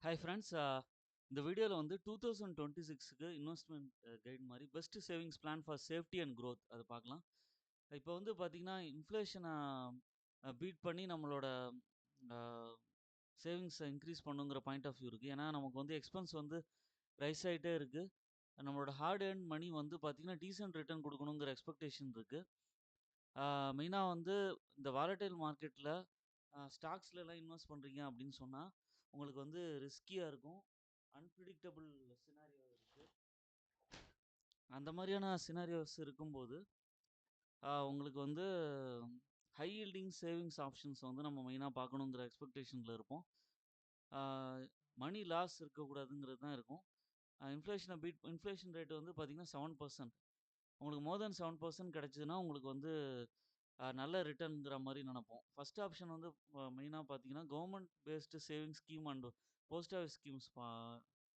Hi friends. இந்த வீடியோவில் வந்து 2026க்கு இன்வெஸ்ட்மெண்ட் கைட் மாதிரி best savings plan for safety and growth அதை பார்க்கலாம். இப்போ வந்து பார்த்தீங்கன்னா இன்ஃப்ளேஷனை பீட் பண்ணி நம்மளோட சேவிங்ஸை இன்க்ரீஸ் பண்ணுங்கிற பாயிண்ட் ஆஃப் வியூ இருக்குது. ஏன்னா நமக்கு வந்து எக்ஸ்பென்ஸ் வந்து ரைஸ் ஆகிட்டே இருக்குது. நம்மளோட ஹார்ட் ஏர்ன் மணி வந்து பார்த்தீங்கன்னா டீசென்ட் ரிட்டர்ன் கொடுக்கணுங்கிற எக்ஸ்பெக்டேஷன் இருக்குது. மெயினாக வந்து இந்த வாலடைல் மார்க்கெட்டில் ஸ்டாக்ஸ்லலாம் இன்வெஸ்ட் பண்ணுறீங்க அப்படின்னு சொன்னால் உங்களுக்கு வந்து ரிஸ்கியாக இருக்கும். அன்பிரிடிக்டபிள் சினாரியோ இருக்குது. அந்த மாதிரியான சினாரியோஸ் இருக்கும்போது உங்களுக்கு வந்து ஹை yielding சேவிங்ஸ் ஆப்ஷன்ஸ் வந்து நம்ம மெயினாக பார்க்கணுங்கிற எக்ஸ்பெக்டேஷனில் இருப்போம். மணி லாஸ் இருக்கக்கூடாதுங்கிறது தான் இருக்கும். இன்ஃப்ளேஷன் ரேட் வந்து பார்த்தீங்கன்னா 7%. உங்களுக்கு மோர் தென் 7% கிடைச்சதுன்னா உங்களுக்கு வந்து நல்ல ரிட்டர்ன்ங்கிற மாதிரி நினைப்போம். ஃபர்ஸ்ட் ஆப்ஷன் வந்து மெயினாக பார்த்தீங்கன்னா government based saving scheme and post office schemes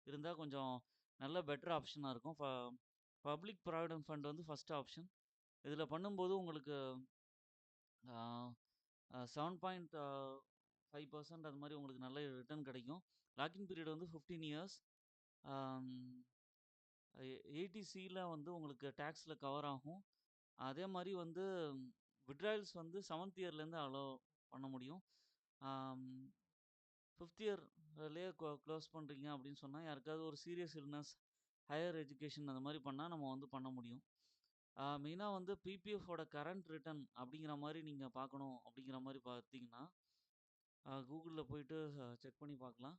இருந்தால் கொஞ்சம் நல்ல பெட்டர் ஆப்ஷனாக இருக்கும். பப்ளிக் ப்ராவிடென்ட் ஃபண்ட் வந்து ஃபர்ஸ்ட் ஆப்ஷன். இதில் பண்ணும்போது உங்களுக்கு 7.5% அது மாதிரி உங்களுக்கு நல்ல ரிட்டர்ன் கிடைக்கும். லாக்கிங் பீரியட் வந்து 15 இயர்ஸ். 80Cயில் வந்து உங்களுக்கு டேக்ஸில் கவர் ஆகும். அதே மாதிரி வந்து விட்ராயல்ஸ் வந்து 7th இயர்லேருந்து அலோவ் பண்ண முடியும். 5th இயர்லேயே க்ளோஸ் பண்ணுறீங்க அப்படின்னு சொன்னால் யாருக்காவது ஒரு சீரியஸ் இல்னஸ், ஹையர் எஜுகேஷன் அந்த மாதிரி பண்ணால் நம்ம வந்து பண்ண முடியும். மெயினாக வந்து பிபிஎஃபோட கரண்ட் ரிட்டர்ன் அப்படிங்கிற மாதிரி நீங்கள் பார்க்கணும் அப்படிங்கிற மாதிரி பார்த்தீங்கன்னா கூகுளில் போயிட்டு செக் பண்ணி பார்க்கலாம்.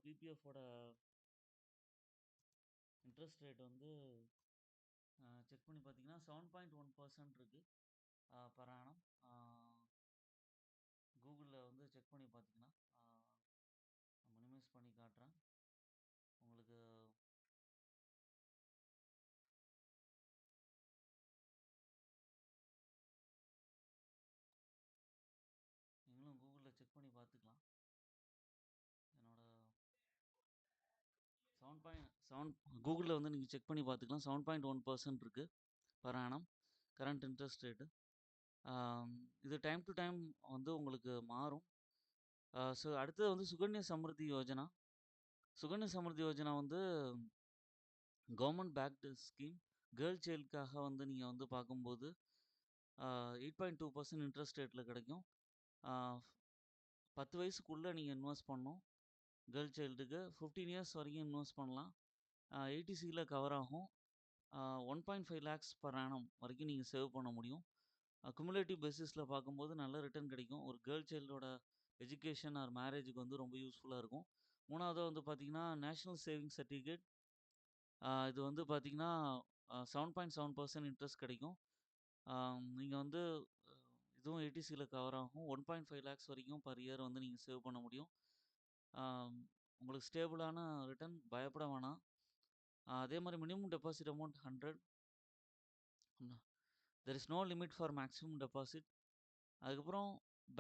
பிபிஎஃபோட இன்ட்ரெஸ்ட் ரேட் வந்து செக் பண்ணி பார்த்தீங்கன்னா 7.1% இருக்குது பர் ஆனம். கூகுளில் வந்து செக் பண்ணி பார்த்தீங்கன்னா மினிமைஸ் பண்ணி காட்டுறேன் உங்களுக்கு. நீங்களும் கூகுளில் செக் பண்ணி பார்த்துக்கலாம். என்னோட 7.7 கூகுளில் வந்து நீங்கள் செக் பண்ணி பார்த்துக்கலாம். 7.1% இருக்குது per annum current interest rate. இது டைம் டு டைம் வந்து உங்களுக்கு மாறும். ஸோ அடுத்தது வந்து சுகன்யா சம்ருத்தி யோஜனா. சுகன்யா சம்ருத்தி யோஜனா வந்து கவர்மெண்ட் பேக்டு ஸ்கீம். கேர்ள் சைல்டுக்காக வந்து நீங்கள் வந்து பார்க்கும்போது 8.2% இன்ட்ரெஸ்ட் ரேட்டில் கிடைக்கும். 10 வயசுக்குள்ளே நீங்கள் இன்வெஸ்ட் பண்ணணும். கேர்ள் சைல்டுக்கு 15 இயர்ஸ் வரைக்கும் இன்வெஸ்ட் பண்ணலாம். 80Cயில் கவர் ஆகும். 1.5 lakhs பர் ஆனம் வரைக்கும் நீங்கள் சேவ் பண்ண முடியும். குமுலேட்டிவ் பேசிஸில் பார்க்கும்போது நல்ல ரிட்டர்ன் கிடைக்கும். ஒரு கேர்ள் சைல்டோட எஜுகேஷன் ஆர் மேரேஜுக்கு வந்து ரொம்ப யூஸ்ஃபுல்லாக இருக்கும். மூணாவது வந்து பார்த்தீங்கன்னா நேஷ்னல் சேவிங் சர்டிஃபிகேட். இது வந்து பார்த்தீங்கன்னா 7.7% இன்ட்ரெஸ்ட் கிடைக்கும். நீங்கள் வந்து இதுவும் 80Cயில் கவர் ஆகும். 1.5 lakhs வரைக்கும் பர் இயர் வந்து நீங்கள் சேவ் பண்ண முடியும். உங்களுக்கு ஸ்டேபிளான ரிட்டர்ன், பயப்பட வேணாம். அதே மாதிரி minimum deposit amount 100. There is no limit for maximum deposit. அதுக்கப்புறம்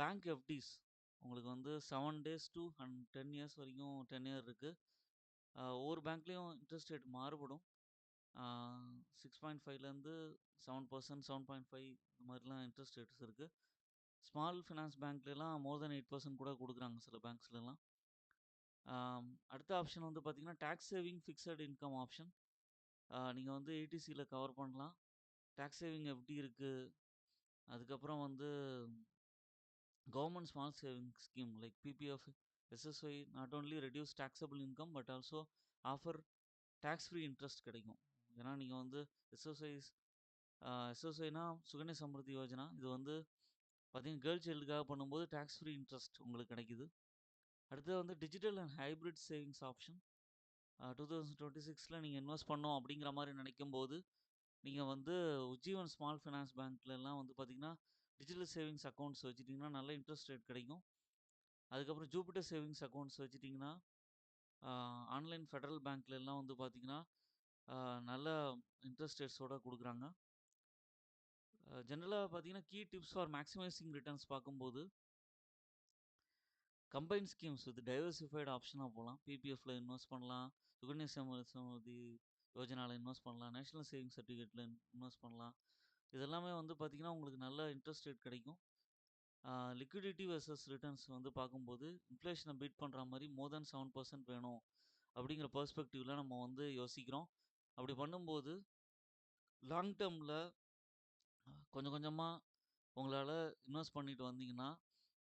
பேங்க் எஃப்டிஸ் உங்களுக்கு வந்து 7 days to 10 years வரைக்கும் 10 year இருக்குது. ஒவ்வொரு பேங்க்லேயும் இன்ட்ரெஸ்ட் ரேட் மாறுபடும். 6.5லேருந்து 7%, 7.5 இந்த மாதிரிலாம் இன்ட்ரெஸ்ட் ரேட்ஸ் இருக்குது. ஸ்மால் ஃபினான்ஸ் பேங்க்லாம் மோர் தென் 8% கூட கொடுக்குறாங்க சில பேங்க்ஸ்லாம். அடுத்த ஆப்ஷன் வந்து பார்த்தீங்கன்னா tax saving fixed income option. நீங்கள் வந்து 80Cயில் கவர் பண்ணலாம். டேக்ஸ் சேவிங் எப்படி இருக்குது. அதுக்கப்புறம் வந்து government small saving scheme like PPF, SSY not only reduce taxable income but also offer tax free interest கிடைக்கும். ஏன்னா நீங்கள் வந்து எஸ்எஸ்ஒய்னா சுகன்யா சம்ருத்தி யோஜனா. இது வந்து பார்த்தீங்கன்னா கேர்ள் சைல்டுக்காக பண்ணும்போது டேக்ஸ் ஃப்ரீ இன்ட்ரெஸ்ட் உங்களுக்கு கிடைக்குது. அடுத்தது வந்து digital and hybrid savings option. 2026ல் நீங்கள் இன்வெஸ்ட் பண்ணோம் அப்படிங்கிற மாதிரி நினைக்கும் போது நீங்கள் வந்து உஜ்ஜீவன் ஸ்மால் ஃபினான்ஸ் பேங்க்லலாம் வந்து பார்த்தீங்கன்னா டிஜிட்டல் சேவிங்ஸ் அக்கௌண்ட்ஸ் வச்சுட்டிங்கன்னா நல்ல இன்ட்ரெஸ்ட் ரேட் கிடைக்கும். அதுக்கப்புறம் ஜூபிட்டர் சேவிங்ஸ் அக்கௌண்ட்ஸ் வச்சுட்டிங்கன்னா ஆன்லைன் ஃபெடரல் பேங்க்லலாம் வந்து பார்த்தீங்கன்னா நல்ல இன்ட்ரெஸ்ட் ரேட்ஸோடு கொடுக்குறாங்க. ஜென்ரலாக பார்த்தீங்கன்னா key tips for maximising returns பார்க்கும்போது கம்பைன் ஸ்கீம்ஸ் வித் டைவர்சிஃபைடு ஆப்ஷனாக போகலாம். பிபிஎஃப்ல இன்வெஸ்ட் பண்ணலாம், சுகன்யா சம்ருதி யோஜனாவில் இன்வெஸ்ட் பண்ணலாம், நேஷனல் சேவிங் சர்டிஃபிகேட்டில் இன்வெஸ்ட் பண்ணலாம். இதெல்லாமே வந்து பார்த்திங்கன்னா உங்களுக்கு நல்ல இன்ட்ரெஸ்ட் ரேட் கிடைக்கும். லிக்விடிட்டி வெர்சஸ் ரிட்டர்ன்ஸ் வந்து பார்க்கும்போது, இன்ஃப்ளேஷன பீட் பண்ற மாரி மோர் தென் 7% வேணும். அப்படிங்கிற பெர்ஸ்பெக்டிவ்ல நம்ம வந்து யோசிக்கிறோம். அப்படி பண்ணும்போது, லாங் டெர்ம்ல கொஞ்சம் கொஞ்சமா உங்களால இன்வெஸ்ட் பண்ணிட்டு வந்தீங்கன்னா,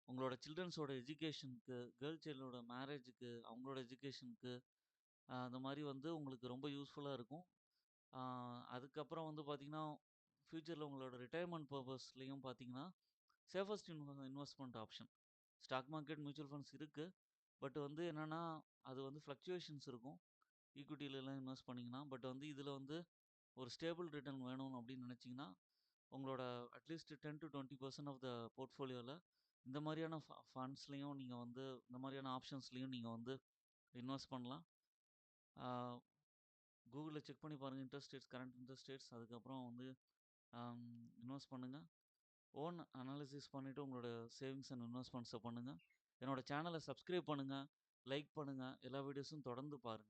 உங்களோட சில்ட்ரன்ஸோட எஜுகேஷனுக்கு, கேர்ள் சைல்டோட மேரேஜுக்கு, அவங்களோட எஜுகேஷனுக்கு அந்த மாரி வந்து உங்களுக்கு ரொம்ப யூஸ்ஃபுல்லா இருக்கும். ஆ அதுக்கப்புறம் வந்து பார்த்தீங்கன்னா, ஃப்யூச்சர்ல உங்களோட ரிட்டயர்மென்ட் பர்ப்பஸ்லயும் பார்த்தீங்கன்னா, safest investment option. Stock market, mutual funds இருக்கு. பட் வந்து என்னன்னா, அது வந்து ஃப்ளக்சுவேஷன்ஸ் இருக்கும். ஈக்விட்டிலலாம் இன்வெஸ்ட் பண்ணீங்கன்னா. பட் வந்து இதில வந்து ஒரு ஸ்டேபிள் ரிட்டர்ன் வேணும் அப்படின்னு நினைச்சீங்கன்னா, உங்களோட அட்லீஸ்ட் 10-20% ஆஃப் த போர்ட்ஃபோலியோல இந்த மாரியான ஃபண்ட்ஸ்லயும் நீங்க வந்து இந்த மாரியான ஆப்ஷன்ஸ்லயும் நீங்க வந்து இன்வெஸ்ட் பண்ணலாம். ஆ Googleல செக் பண்ணி பாருங்க. Interest rates, current interest rates அதுக்கப்புறம் வந்து அம் இன்வெஸ்ட் பண்ணுங்க. ஓன் அனாலிசிஸ் பண்ணிட்டு உங்களோட சேவிங்ஸ் அண்ட் இன்வெஸ்ட்மெண்ட்ஸ பண்ணுங்க. என்னோட சேனல சப்ஸ்கிரைப் பண்ணுங்க, லைக் பண்ணுங்க. எல்லா வீடியோஸும் தொடர்ந்து பாருங்க.